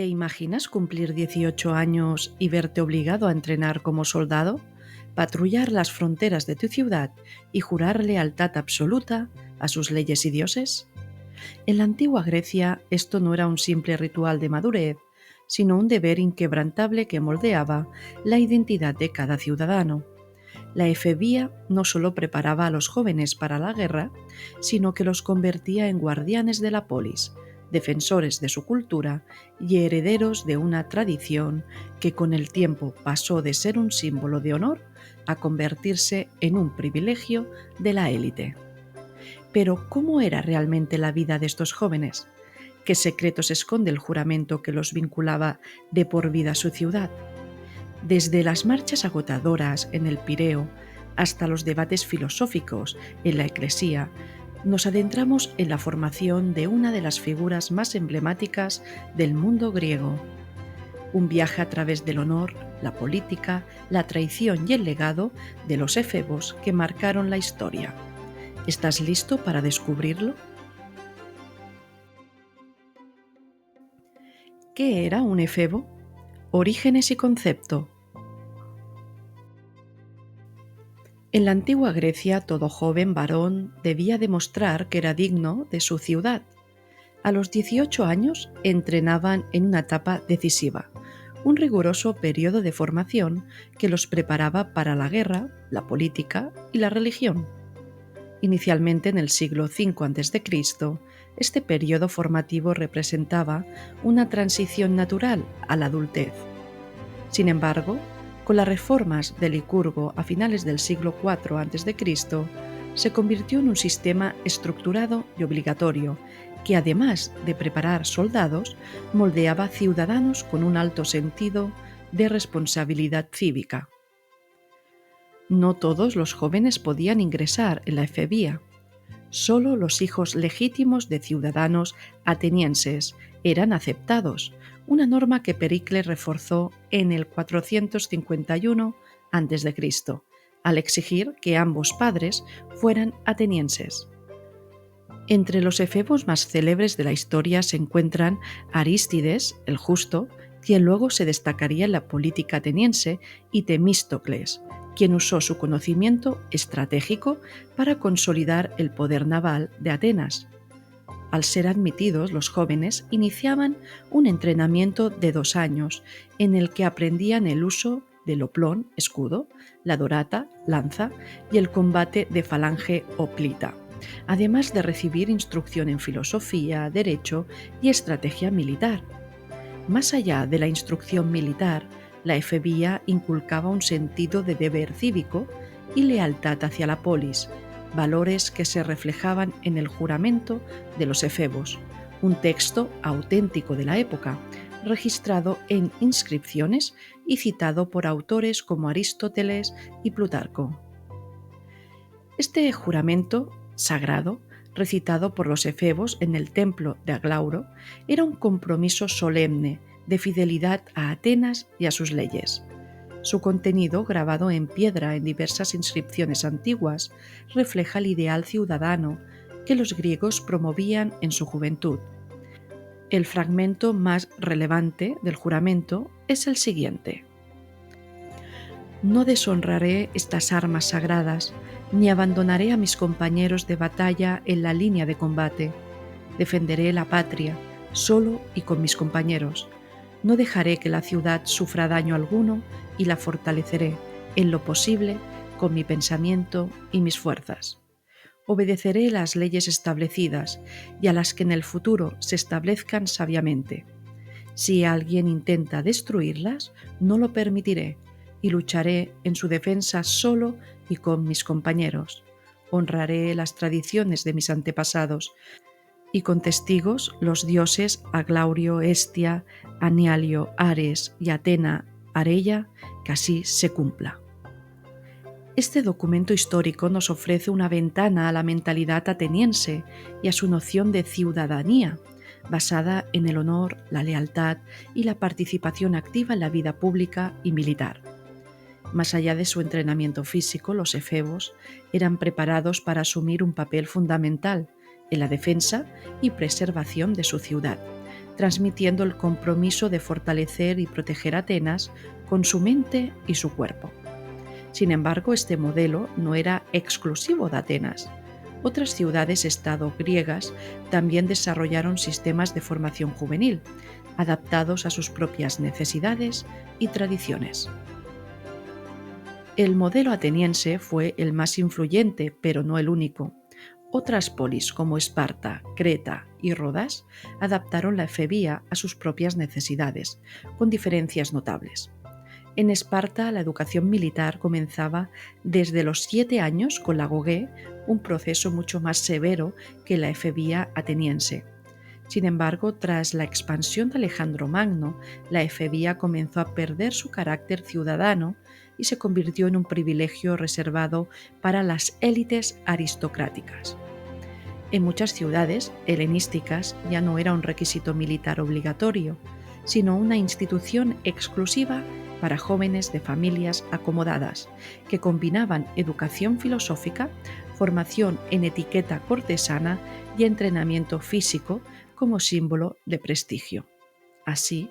¿Te imaginas cumplir 18 años y verte obligado a entrenar como soldado, patrullar las fronteras de tu ciudad y jurar lealtad absoluta a sus leyes y dioses? En la antigua Grecia esto no era un simple ritual de madurez, sino un deber inquebrantable que moldeaba la identidad de cada ciudadano. La efebía no solo preparaba a los jóvenes para la guerra, sino que los convertía en guardianes de la polis, defensores de su cultura y herederos de una tradición que con el tiempo pasó de ser un símbolo de honor a convertirse en un privilegio de la élite. Pero, ¿cómo era realmente la vida de estos jóvenes? ¿Qué secretos esconde el juramento que los vinculaba de por vida a su ciudad? Desde las marchas agotadoras en el Pireo hasta los debates filosóficos en la Eclesía, nos adentramos en la formación de una de las figuras más emblemáticas del mundo griego. Un viaje a través del honor, la política, la traición y el legado de los efebos que marcaron la historia. ¿Estás listo para descubrirlo? ¿Qué era un efebo? Orígenes y concepto. En la antigua Grecia, todo joven varón debía demostrar que era digno de su ciudad. A los 18 años entrenaban en una etapa decisiva, un riguroso periodo de formación que los preparaba para la guerra, la política y la religión. Inicialmente en el siglo V a.C., este periodo formativo representaba una transición natural a la adultez. Sin embargo, con las reformas de Licurgo a finales del siglo IV a.C., se convirtió en un sistema estructurado y obligatorio que, además de preparar soldados, moldeaba ciudadanos con un alto sentido de responsabilidad cívica. No todos los jóvenes podían ingresar en la efebía. Solo los hijos legítimos de ciudadanos atenienses eran aceptados, una norma que Pericles reforzó en el 451 a.C., al exigir que ambos padres fueran atenienses. Entre los efebos más célebres de la historia se encuentran Arístides, el justo, quien luego se destacaría en la política ateniense, y Temístocles, quien usó su conocimiento estratégico para consolidar el poder naval de Atenas. Al ser admitidos, los jóvenes iniciaban un entrenamiento de 2 años, en el que aprendían el uso del oplón, escudo, la dorata, lanza, y el combate de falange o plita, además de recibir instrucción en filosofía, derecho y estrategia militar. Más allá de la instrucción militar, la efebía inculcaba un sentido de deber cívico y lealtad hacia la polis, valores que se reflejaban en el juramento de los efebos, un texto auténtico de la época, registrado en inscripciones y citado por autores como Aristóteles y Plutarco. Este juramento sagrado, recitado por los efebos en el templo de Aglauro, era un compromiso solemne de fidelidad a Atenas y a sus leyes. Su contenido, grabado en piedra en diversas inscripciones antiguas, refleja el ideal ciudadano que los griegos promovían en su juventud. El fragmento más relevante del juramento es el siguiente: no deshonraré estas armas sagradas, ni abandonaré a mis compañeros de batalla en la línea de combate. Defenderé la patria, solo y con mis compañeros. No dejaré que la ciudad sufra daño alguno y la fortaleceré, en lo posible, con mi pensamiento y mis fuerzas. Obedeceré las leyes establecidas y a las que en el futuro se establezcan sabiamente. Si alguien intenta destruirlas, no lo permitiré y lucharé en su defensa solo y con mis compañeros. Honraré las tradiciones de mis antepasados y con testigos los dioses Aglaurio, Hestia, Anialio, Ares y Atena, Areia, que así se cumpla. Este documento histórico nos ofrece una ventana a la mentalidad ateniense y a su noción de ciudadanía, basada en el honor, la lealtad y la participación activa en la vida pública y militar. Más allá de su entrenamiento físico, los efebos eran preparados para asumir un papel fundamental en la defensa y preservación de su ciudad, transmitiendo el compromiso de fortalecer y proteger a Atenas con su mente y su cuerpo. Sin embargo, este modelo no era exclusivo de Atenas. Otras ciudades-estado griegas también desarrollaron sistemas de formación juvenil, adaptados a sus propias necesidades y tradiciones. El modelo ateniense fue el más influyente, pero no el único. Otras polis como Esparta, Creta y Rodas adaptaron la efebía a sus propias necesidades, con diferencias notables. En Esparta, la educación militar comenzaba desde los 7 años con la gogé, un proceso mucho más severo que la efebía ateniense. Sin embargo, tras la expansión de Alejandro Magno, la efebía comenzó a perder su carácter ciudadano y se convirtió en un privilegio reservado para las élites aristocráticas. En muchas ciudades helenísticas ya no era un requisito militar obligatorio, sino una institución exclusiva para jóvenes de familias acomodadas, que combinaban educación filosófica, formación en etiqueta cortesana y entrenamiento físico como símbolo de prestigio. Así,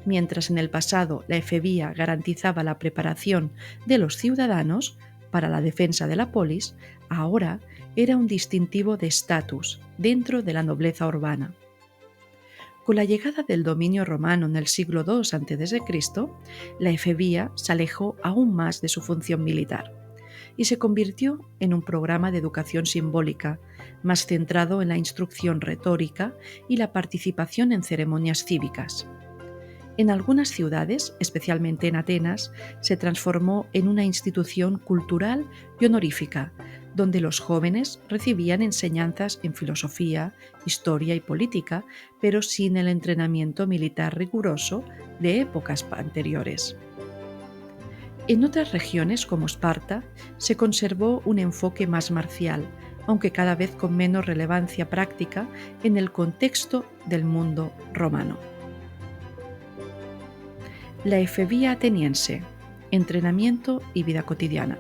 mientras en el pasado la efebía garantizaba la preparación de los ciudadanos para la defensa de la polis, ahora era un distintivo de estatus dentro de la nobleza urbana. Con la llegada del dominio romano en el siglo II a.C., la efebía se alejó aún más de su función militar y se convirtió en un programa de educación simbólica, más centrado en la instrucción retórica y la participación en ceremonias cívicas. En algunas ciudades, especialmente en Atenas, se transformó en una institución cultural y honorífica, donde los jóvenes recibían enseñanzas en filosofía, historia y política, pero sin el entrenamiento militar riguroso de épocas anteriores. En otras regiones, como Esparta, se conservó un enfoque más marcial, aunque cada vez con menos relevancia práctica en el contexto del mundo romano. La efebía ateniense, entrenamiento y vida cotidiana.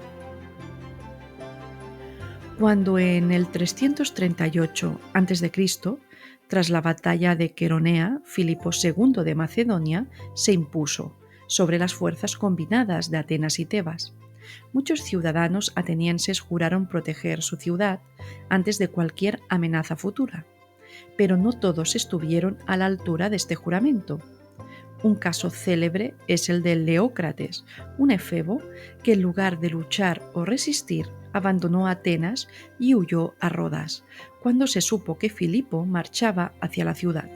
Cuando en el 338 a.C., tras la batalla de Queronea, Filipo II de Macedonia se impuso sobre las fuerzas combinadas de Atenas y Tebas. Muchos ciudadanos atenienses juraron proteger su ciudad antes de cualquier amenaza futura, pero no todos estuvieron a la altura de este juramento. Un caso célebre es el de Leócrates, un efebo que en lugar de luchar o resistir, abandonó Atenas y huyó a Rodas, cuando se supo que Filipo marchaba hacia la ciudad.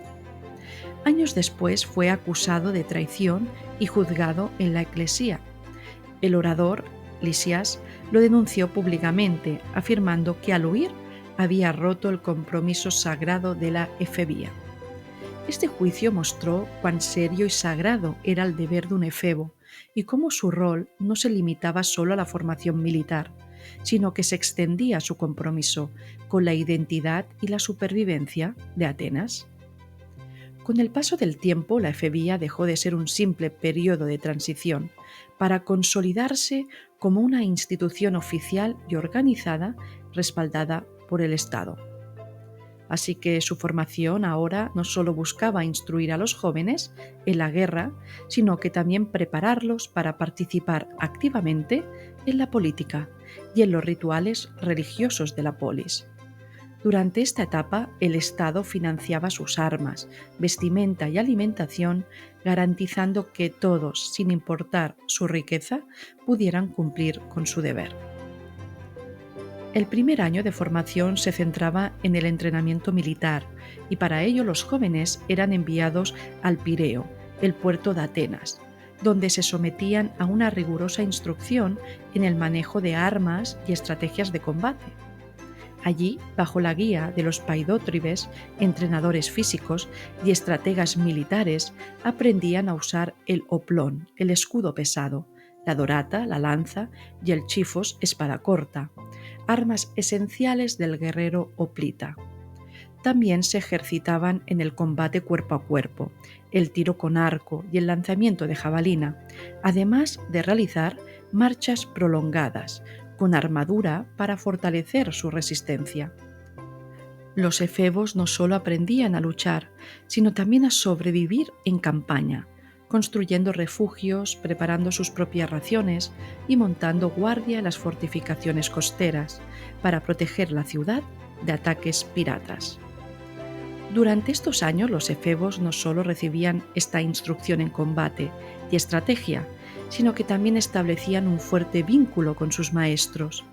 Años después fue acusado de traición y juzgado en la Eclesía. El orador, Lisias, lo denunció públicamente, afirmando que al huir había roto el compromiso sagrado de la efebía. Este juicio mostró cuán serio y sagrado era el deber de un efebo y cómo su rol no se limitaba solo a la formación militar, sino que se extendía a su compromiso con la identidad y la supervivencia de Atenas. Con el paso del tiempo, la efebía dejó de ser un simple periodo de transición para consolidarse como una institución oficial y organizada respaldada por el Estado. Así que su formación ahora no solo buscaba instruir a los jóvenes en la guerra, sino que también prepararlos para participar activamente en la política y en los rituales religiosos de la polis. Durante esta etapa, el Estado financiaba sus armas, vestimenta y alimentación, garantizando que todos, sin importar su riqueza, pudieran cumplir con su deber. El primer año de formación se centraba en el entrenamiento militar y para ello los jóvenes eran enviados al Pireo, el puerto de Atenas, donde se sometían a una rigurosa instrucción en el manejo de armas y estrategias de combate. Allí, bajo la guía de los paidótribes, entrenadores físicos y estrategas militares, aprendían a usar el oplón, el escudo pesado, la dorata, la lanza y el chifos, espada corta, armas esenciales del guerrero hoplita. También se ejercitaban en el combate cuerpo a cuerpo, el tiro con arco y el lanzamiento de jabalina, además de realizar marchas prolongadas, con armadura para fortalecer su resistencia. Los efebos no solo aprendían a luchar, sino también a sobrevivir en campaña, construyendo refugios, preparando sus propias raciones y montando guardia en las fortificaciones costeras para proteger la ciudad de ataques piratas. Durante estos años los efebos no solo recibían esta instrucción en combate y estrategia, sino que también establecían un fuerte vínculo con sus maestros.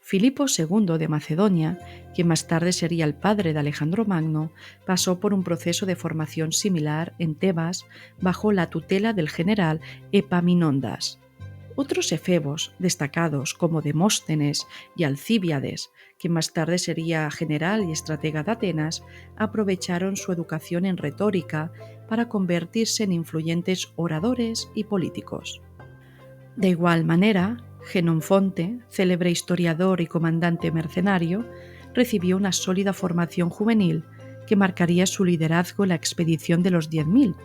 Filipo II de Macedonia, quien más tarde sería el padre de Alejandro Magno, pasó por un proceso de formación similar en Tebas bajo la tutela del general Epaminondas. Otros efebos destacados como Demóstenes y Alcíbiades, quien más tarde sería general y estratega de Atenas, aprovecharon su educación en retórica para convertirse en influyentes oradores y políticos. De igual manera, Genonfonte, célebre historiador y comandante mercenario, recibió una sólida formación juvenil que marcaría su liderazgo en la expedición de los 10.000.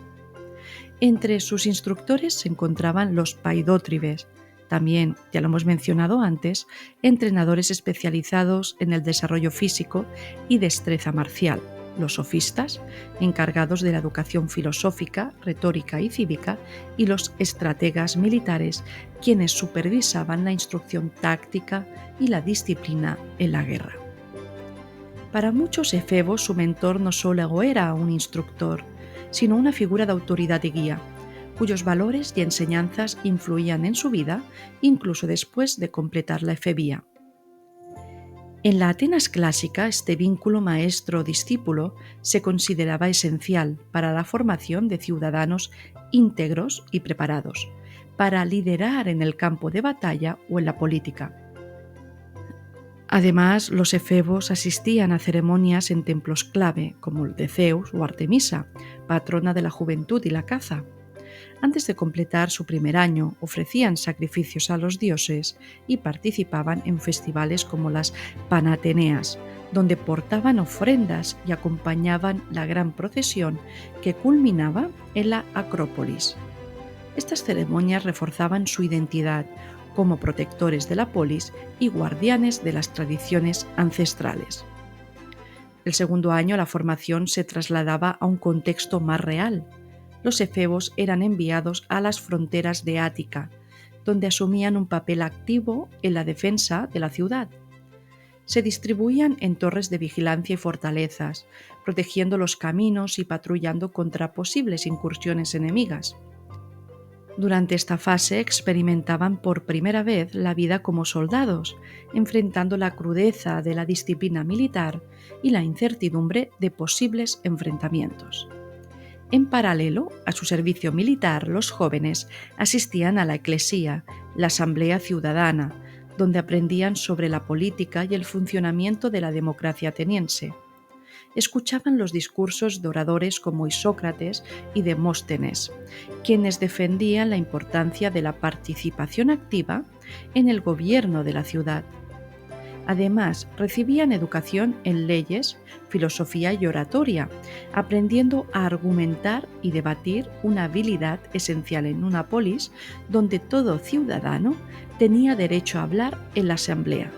Entre sus instructores se encontraban los paidótribes, también, ya lo hemos mencionado antes, entrenadores especializados en el desarrollo físico y destreza marcial, los sofistas, encargados de la educación filosófica, retórica y cívica, y los estrategas militares, quienes supervisaban la instrucción táctica y la disciplina en la guerra. Para muchos efebos su mentor no solo era un instructor, sino una figura de autoridad y guía, cuyos valores y enseñanzas influían en su vida incluso después de completar la efebía. En la Atenas clásica, este vínculo maestro-discípulo se consideraba esencial para la formación de ciudadanos íntegros y preparados, para liderar en el campo de batalla o en la política. Además, los efebos asistían a ceremonias en templos clave, como el de Zeus o Artemisa, patrona de la juventud y la caza. Antes de completar su primer año, ofrecían sacrificios a los dioses y participaban en festivales como las Panateneas, donde portaban ofrendas y acompañaban la gran procesión que culminaba en la Acrópolis. Estas ceremonias reforzaban su identidad como protectores de la polis y guardianes de las tradiciones ancestrales. El segundo año la formación se trasladaba a un contexto más real. Los efebos eran enviados a las fronteras de Ática, donde asumían un papel activo en la defensa de la ciudad. Se distribuían en torres de vigilancia y fortalezas, protegiendo los caminos y patrullando contra posibles incursiones enemigas. Durante esta fase experimentaban por primera vez la vida como soldados, enfrentando la crudeza de la disciplina militar y la incertidumbre de posibles enfrentamientos. En paralelo a su servicio militar, los jóvenes asistían a la eclesía, la asamblea ciudadana, donde aprendían sobre la política y el funcionamiento de la democracia ateniense. Escuchaban los discursos de oradores como Isócrates y Demóstenes, quienes defendían la importancia de la participación activa en el gobierno de la ciudad. Además, recibían educación en leyes, filosofía y oratoria, aprendiendo a argumentar y debatir, una habilidad esencial en una polis donde todo ciudadano tenía derecho a hablar en la asamblea.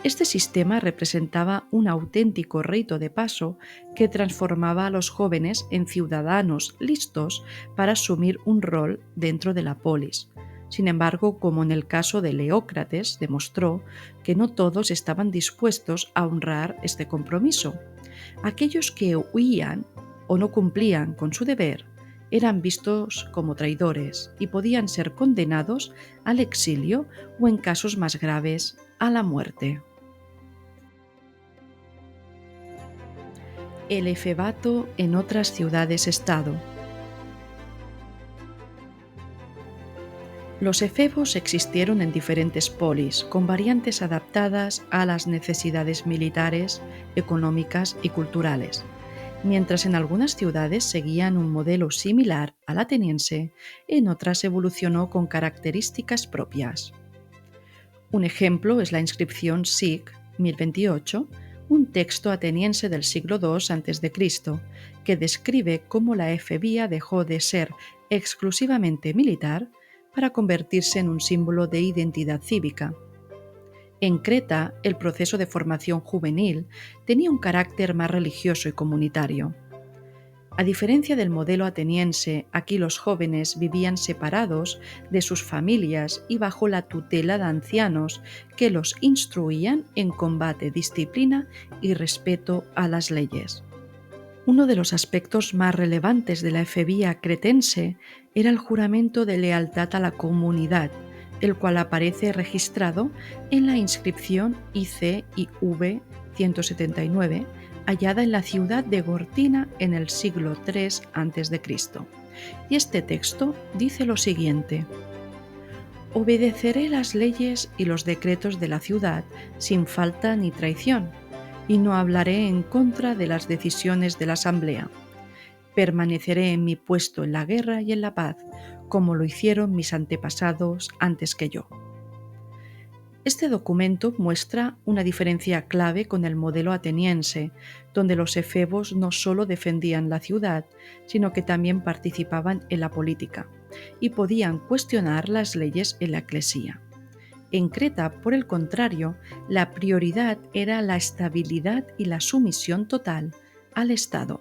Este sistema representaba un auténtico rito de paso que transformaba a los jóvenes en ciudadanos listos para asumir un rol dentro de la polis. Sin embargo, como en el caso de Leócrates, demostró que no todos estaban dispuestos a honrar este compromiso. Aquellos que huían o no cumplían con su deber eran vistos como traidores y podían ser condenados al exilio o, en casos más graves, a la muerte. El efebato en otras ciudades-estado. Los efebos existieron en diferentes polis, con variantes adaptadas a las necesidades militares, económicas y culturales. Mientras en algunas ciudades seguían un modelo similar al ateniense, en otras evolucionó con características propias. Un ejemplo es la inscripción SIC 1028, un texto ateniense del siglo II a.C., que describe cómo la efebía dejó de ser exclusivamente militar para convertirse en un símbolo de identidad cívica. En Creta, el proceso de formación juvenil tenía un carácter más religioso y comunitario. A diferencia del modelo ateniense, aquí los jóvenes vivían separados de sus familias y bajo la tutela de ancianos que los instruían en combate, disciplina y respeto a las leyes. Uno de los aspectos más relevantes de la efebía cretense era el juramento de lealtad a la comunidad, el cual aparece registrado en la inscripción ICIV 179, hallada en la ciudad de Gortina en el siglo III a.C. Y este texto dice lo siguiente: obedeceré las leyes y los decretos de la ciudad sin falta ni traición, y no hablaré en contra de las decisiones de la asamblea. Permaneceré en mi puesto en la guerra y en la paz, como lo hicieron mis antepasados antes que yo. Este documento muestra una diferencia clave con el modelo ateniense, donde los efebos no solo defendían la ciudad, sino que también participaban en la política y podían cuestionar las leyes en la eclesía. En Creta, por el contrario, la prioridad era la estabilidad y la sumisión total al Estado.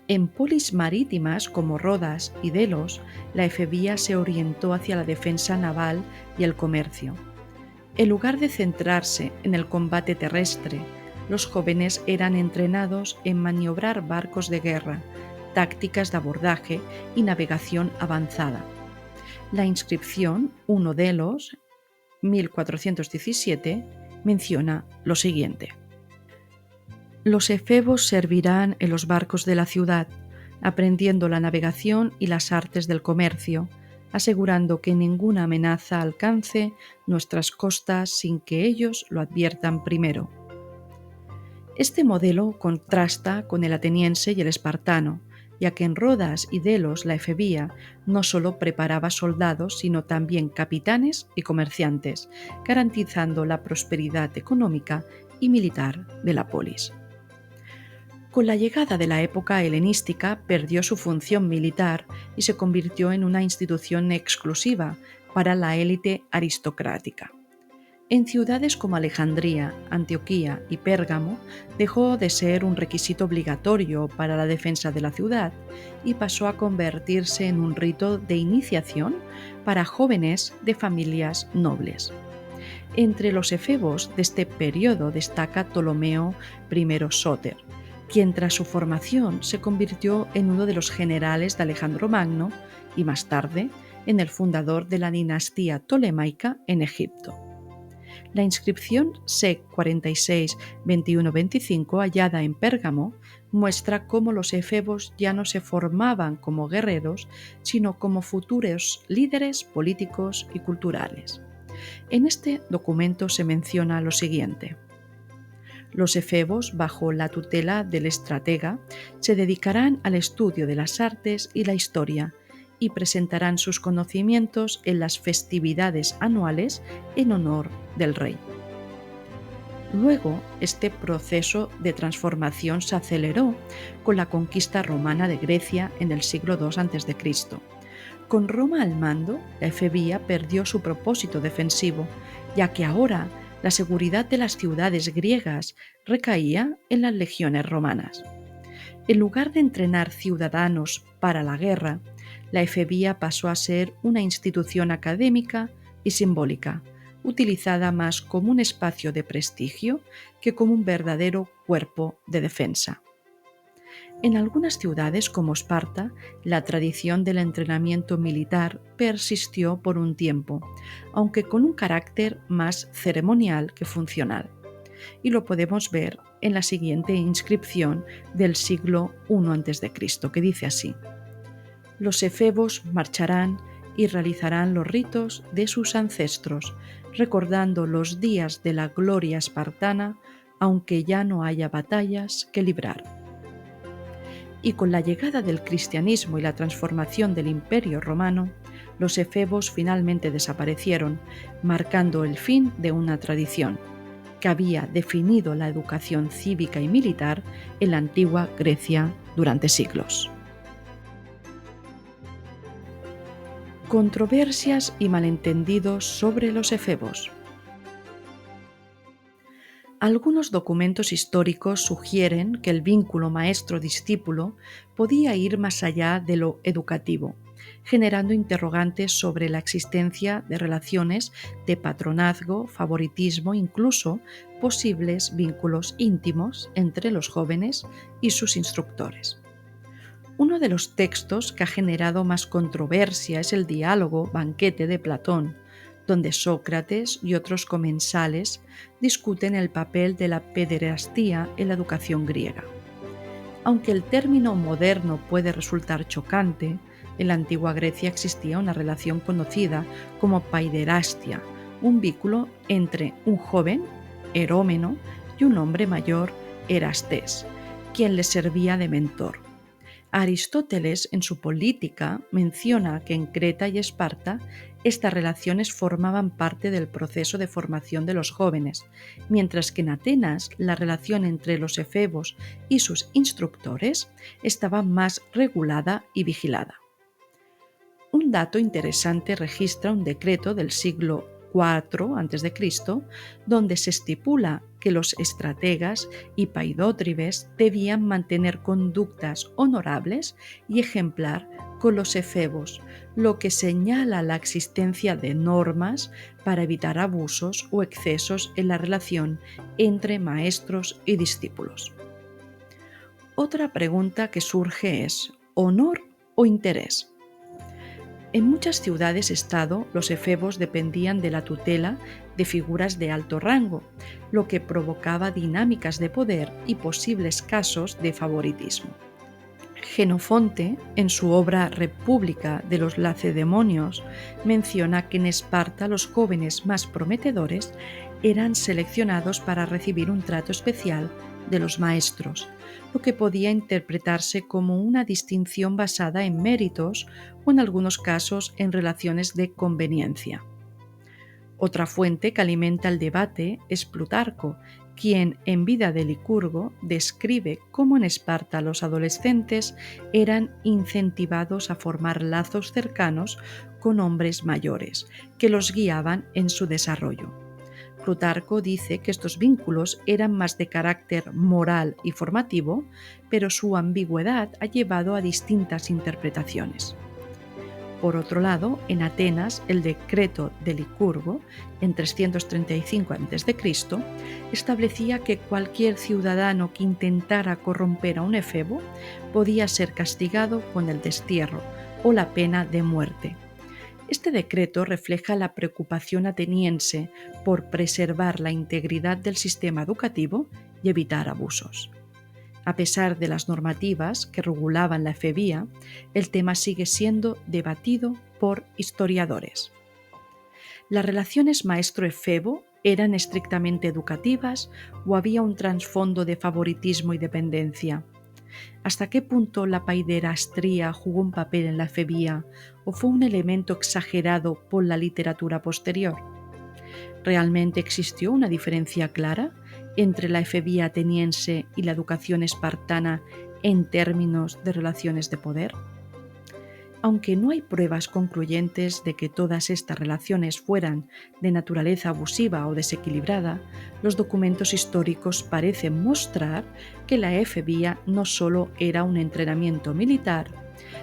En polis marítimas como Rodas y Delos, la efebía se orientó hacia la defensa naval y el comercio. En lugar de centrarse en el combate terrestre, los jóvenes eran entrenados en maniobrar barcos de guerra, tácticas de abordaje y navegación avanzada. La inscripción 1 Delos 1417 menciona lo siguiente: los efebos servirán en los barcos de la ciudad, aprendiendo la navegación y las artes del comercio, asegurando que ninguna amenaza alcance nuestras costas sin que ellos lo adviertan primero. Este modelo contrasta con el ateniense y el espartano, ya que en Rodas y Delos la efebía no solo preparaba soldados, sino también capitanes y comerciantes, garantizando la prosperidad económica y militar de la polis. Con la llegada de la época helenística perdió su función militar y se convirtió en una institución exclusiva para la élite aristocrática. En ciudades como Alejandría, Antioquía y Pérgamo dejó de ser un requisito obligatorio para la defensa de la ciudad y pasó a convertirse en un rito de iniciación para jóvenes de familias nobles. Entre los efebos de este periodo destaca Ptolomeo I Sóter, quien tras su formación se convirtió en uno de los generales de Alejandro Magno y más tarde en el fundador de la dinastía tolemaica en Egipto. La inscripción SEC 46-21-25 hallada en Pérgamo muestra cómo los efebos ya no se formaban como guerreros, sino como futuros líderes políticos y culturales. En este documento se menciona lo siguiente: los efebos, bajo la tutela del estratega, se dedicarán al estudio de las artes y la historia y presentarán sus conocimientos en las festividades anuales en honor del rey. Luego, este proceso de transformación se aceleró con la conquista romana de Grecia en el siglo II a.C. Con Roma al mando, la efebía perdió su propósito defensivo, ya que ahora la seguridad de las ciudades griegas recaía en las legiones romanas. En lugar de entrenar ciudadanos para la guerra, la efebía pasó a ser una institución académica y simbólica, utilizada más como un espacio de prestigio que como un verdadero cuerpo de defensa. En algunas ciudades como Esparta, la tradición del entrenamiento militar persistió por un tiempo, aunque con un carácter más ceremonial que funcional. Y lo podemos ver en la siguiente inscripción del siglo I a.C., que dice así: los efebos marcharán y realizarán los ritos de sus ancestros, recordando los días de la gloria espartana, aunque ya no haya batallas que librar. Y con la llegada del cristianismo y la transformación del Imperio Romano, los efebos finalmente desaparecieron, marcando el fin de una tradición que había definido la educación cívica y militar en la antigua Grecia durante siglos. Controversias y malentendidos sobre los efebos. Algunos documentos históricos sugieren que el vínculo maestro-discípulo podía ir más allá de lo educativo, generando interrogantes sobre la existencia de relaciones de patronazgo, favoritismo, incluso posibles vínculos íntimos entre los jóvenes y sus instructores. Uno de los textos que ha generado más controversia es el diálogo Banquete de Platón, donde Sócrates y otros comensales discuten el papel de la pederastía en la educación griega. Aunque el término moderno puede resultar chocante, en la antigua Grecia existía una relación conocida como paiderastia, un vínculo entre un joven, Erómeno, y un hombre mayor, Erastés, quien le servía de mentor. Aristóteles, en su Política, menciona que en Creta y Esparta estas relaciones formaban parte del proceso de formación de los jóvenes, mientras que en Atenas la relación entre los efebos y sus instructores estaba más regulada y vigilada. Un dato interesante registra un decreto del siglo IV a.C., donde se estipula que los estrategas y paidótribes debían mantener conductas honorables y ejemplar con los efebos, lo que señala la existencia de normas para evitar abusos o excesos en la relación entre maestros y discípulos. Otra pregunta que surge es: ¿honor o interés? En muchas ciudades-estado, los efebos dependían de la tutela de figuras de alto rango, lo que provocaba dinámicas de poder y posibles casos de favoritismo. Xenofonte, en su obra República de los Lacedemonios, menciona que en Esparta los jóvenes más prometedores eran seleccionados para recibir un trato especial de los maestros, lo que podía interpretarse como una distinción basada en méritos o en algunos casos en relaciones de conveniencia. Otra fuente que alimenta el debate es Plutarco, quien en Vida de Licurgo describe cómo en Esparta los adolescentes eran incentivados a formar lazos cercanos con hombres mayores, que los guiaban en su desarrollo. Plutarco dice que estos vínculos eran más de carácter moral y formativo, pero su ambigüedad ha llevado a distintas interpretaciones. Por otro lado, en Atenas, el decreto de Licurgo, en 335 a.C., establecía que cualquier ciudadano que intentara corromper a un efebo podía ser castigado con el destierro o la pena de muerte. Este decreto refleja la preocupación ateniense por preservar la integridad del sistema educativo y evitar abusos. A pesar de las normativas que regulaban la efebía, el tema sigue siendo debatido por historiadores. ¿Las relaciones maestro-efebo eran estrictamente educativas o había un trasfondo de favoritismo y dependencia? ¿Hasta qué punto la paiderastría jugó un papel en la efebía o fue un elemento exagerado por la literatura posterior? ¿Realmente existió una diferencia clara entre la efebía ateniense y la educación espartana en términos de relaciones de poder? Aunque no hay pruebas concluyentes de que todas estas relaciones fueran de naturaleza abusiva o desequilibrada, los documentos históricos parecen mostrar que la efebía no solo era un entrenamiento militar,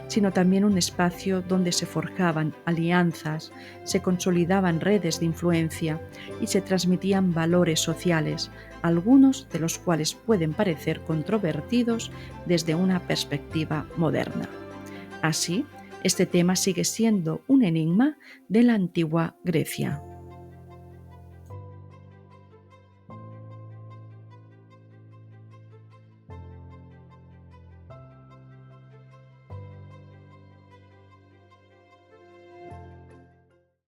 sino también un espacio donde se forjaban alianzas, se consolidaban redes de influencia y se transmitían valores sociales, algunos de los cuales pueden parecer controvertidos desde una perspectiva moderna. Así, este tema sigue siendo un enigma de la antigua Grecia.